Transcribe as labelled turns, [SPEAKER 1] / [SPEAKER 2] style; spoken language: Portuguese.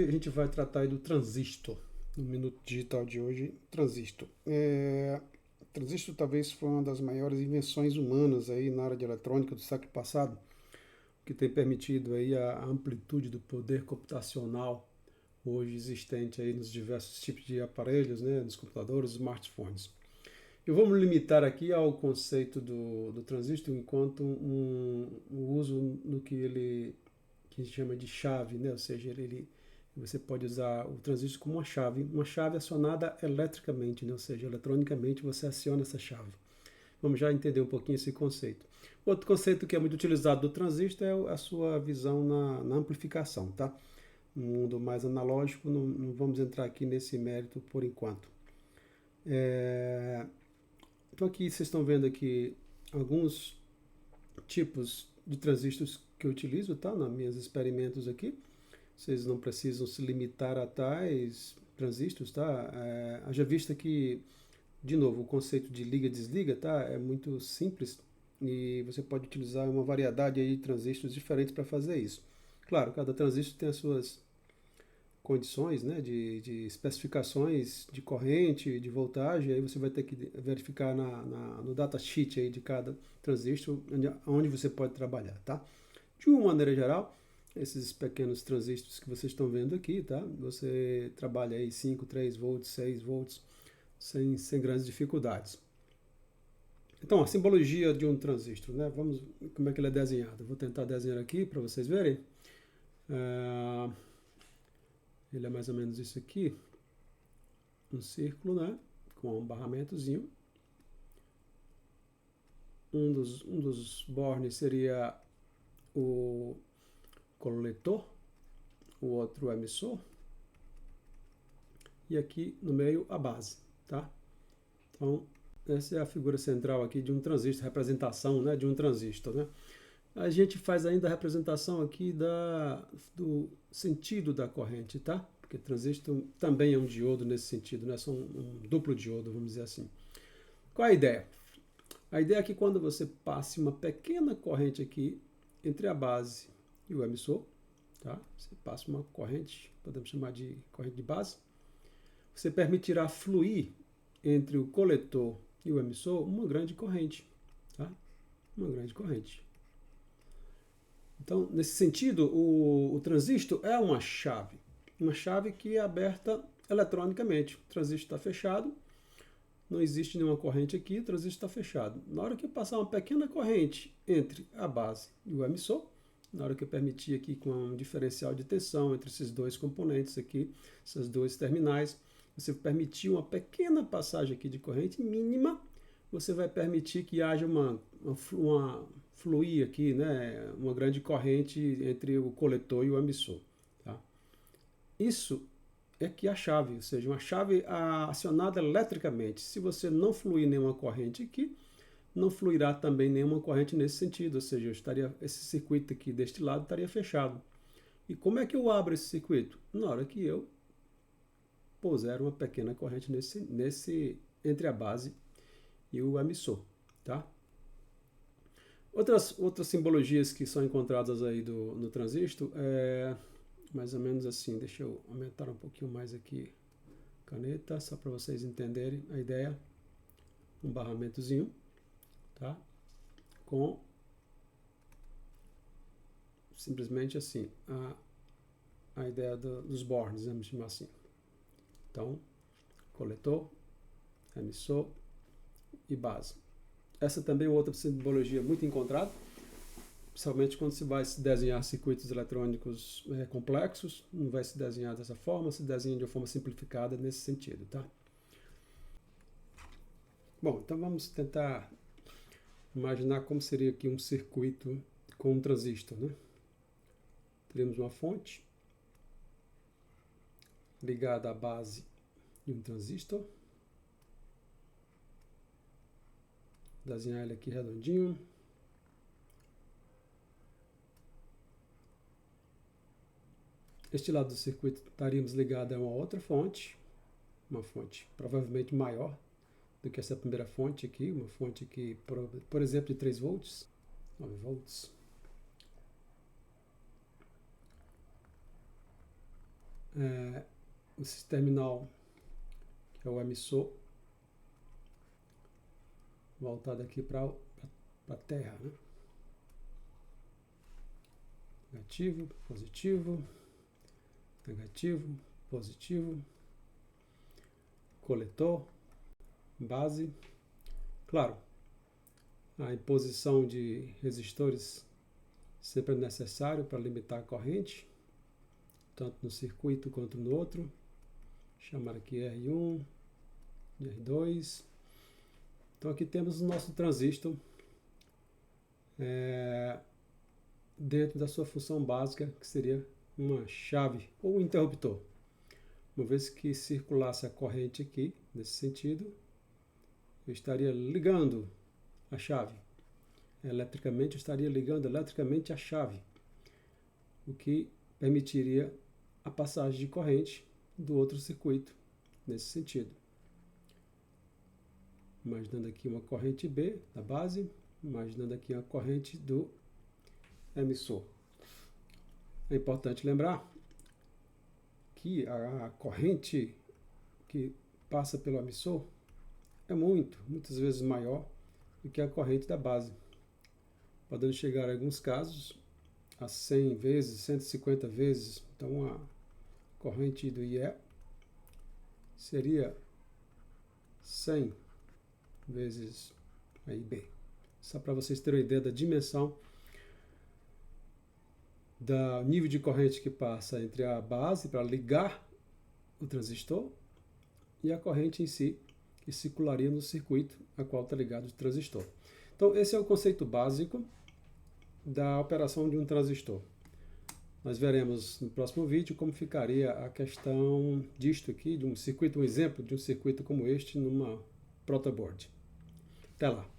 [SPEAKER 1] A gente vai tratar aí do transistor, no Minuto Digital de hoje, transistor. Transistor talvez foi uma das maiores invenções humanas aí na área de eletrônica do século passado, que tem permitido aí a amplitude do poder computacional hoje existente aí nos diversos tipos de aparelhos, né, nos computadores, smartphones. Eu vou me limitar aqui ao conceito do transistor enquanto um uso no que a gente chama de chave, né? Ou seja, você pode usar o transistor como uma chave acionada eletricamente, né? Ou seja, eletronicamente você aciona essa chave. Vamos já entender um pouquinho esse conceito. Outro conceito que é muito utilizado do transistor é a sua visão na amplificação, tá? No mundo mais analógico, não vamos entrar aqui nesse mérito por enquanto. Então aqui vocês estão vendo aqui alguns tipos de transistores que eu utilizo, tá? Nos meus experimentos aqui. Vocês não precisam se limitar a tais transistores, tá? Haja vista que, de novo, o conceito de liga-desliga, tá? É muito simples e você pode utilizar uma variedade aí de transistores diferentes para fazer isso. Claro, cada transistor tem as suas condições, né, de especificações de corrente, de voltagem, aí você vai ter que verificar no datasheet aí de cada transistor onde você pode trabalhar, tá? De uma maneira geral, esses pequenos transistores que vocês estão vendo aqui, tá? Você trabalha aí 5, 3 volts, 6 volts, sem grandes dificuldades. Então, a simbologia de um transistor, né? Vamos, como é que ele é desenhado? Eu vou tentar desenhar aqui para vocês verem. Ele é mais ou menos isso aqui, um círculo, né? Com um barramentozinho. Um dos bornes seria o coletor, o outro o emissor, e aqui no meio a base, tá? Então, essa é a figura central aqui de um transistor, representação, né, de um transistor, né? A gente faz ainda a representação aqui do sentido da corrente, tá? Porque transistor também é um diodo nesse sentido, né? São um duplo diodo, vamos dizer assim. Qual é a ideia? A ideia é que quando você passe uma pequena corrente aqui entre a base e o emissor, tá? Você passa uma corrente, podemos chamar de corrente de base, você permitirá fluir entre o coletor e o emissor uma grande corrente, tá? Uma grande corrente. Então, nesse sentido, o transistor é uma chave que é aberta eletronicamente. O transistor está fechado, não existe nenhuma corrente aqui, o transistor está fechado. Na hora que eu passar uma pequena corrente entre a base e o emissor, na hora que eu permitir aqui com um diferencial de tensão entre esses dois componentes aqui, esses dois terminais, você permitir uma pequena passagem aqui de corrente mínima, você vai permitir que haja uma fluir aqui, né, uma grande corrente entre o coletor e o emissor. Tá? Isso é que é a chave, ou seja, uma chave acionada eletricamente. Se você não fluir nenhuma corrente aqui, não fluirá também nenhuma corrente nesse sentido, ou seja, esse circuito aqui deste lado estaria fechado. E como é que eu abro esse circuito? Na hora que eu puser uma pequena corrente entre a base e o emissor, tá? Outras simbologias que são encontradas aí no transistor é mais ou menos assim. Deixa eu aumentar um pouquinho mais aqui a caneta, só para vocês entenderem a ideia. Um barramentozinho, tá? Com simplesmente assim, a ideia dos bornes, vamos chamar assim. Então, coletor, emissor e base. Essa também é outra simbologia muito encontrada, principalmente quando se vai desenhar circuitos eletrônicos complexos, não vai se desenhar dessa forma, se desenha de uma forma simplificada nesse sentido, tá? Bom, então vamos tentar imaginar como seria aqui um circuito com um transistor, né? Teremos uma fonte ligada à base de um transistor. Desenhar ele aqui redondinho. Este lado do circuito estaríamos ligados a uma outra fonte, uma fonte provavelmente maior do que essa primeira fonte aqui, uma fonte que, por exemplo, de 3 volts, 9 volts. esse terminal, que é o emissor, voltado aqui para a Terra, né? Negativo, positivo, negativo, positivo, coletor, base. Claro, a imposição de resistores sempre é necessário para limitar a corrente, tanto no circuito quanto no outro. Chamar aqui R1, R2. Então aqui temos o nosso transistor dentro da sua função básica, que seria uma chave ou um interruptor. Uma vez que circulasse a corrente aqui, nesse sentido, eu estaria ligando a chave. Eletricamente, eu estaria ligando eletricamente a chave, o que permitiria a passagem de corrente do outro circuito, nesse sentido. Imaginando aqui uma corrente B da base, imaginando aqui a corrente do emissor. É importante lembrar que a corrente que passa pelo emissor é muitas vezes maior do que a corrente da base, podendo chegar em alguns casos a 100 vezes, 150 vezes. Então a corrente do IE seria 100 vezes a IB. Só para vocês terem uma ideia da dimensão do nível de corrente que passa entre a base para ligar o transistor e a corrente em si que circularia no circuito a qual está ligado o transistor. Então esse é o conceito básico da operação de um transistor. Nós veremos no próximo vídeo como ficaria a questão disto aqui, de um circuito, um exemplo de um circuito como este numa protoboard. Até lá!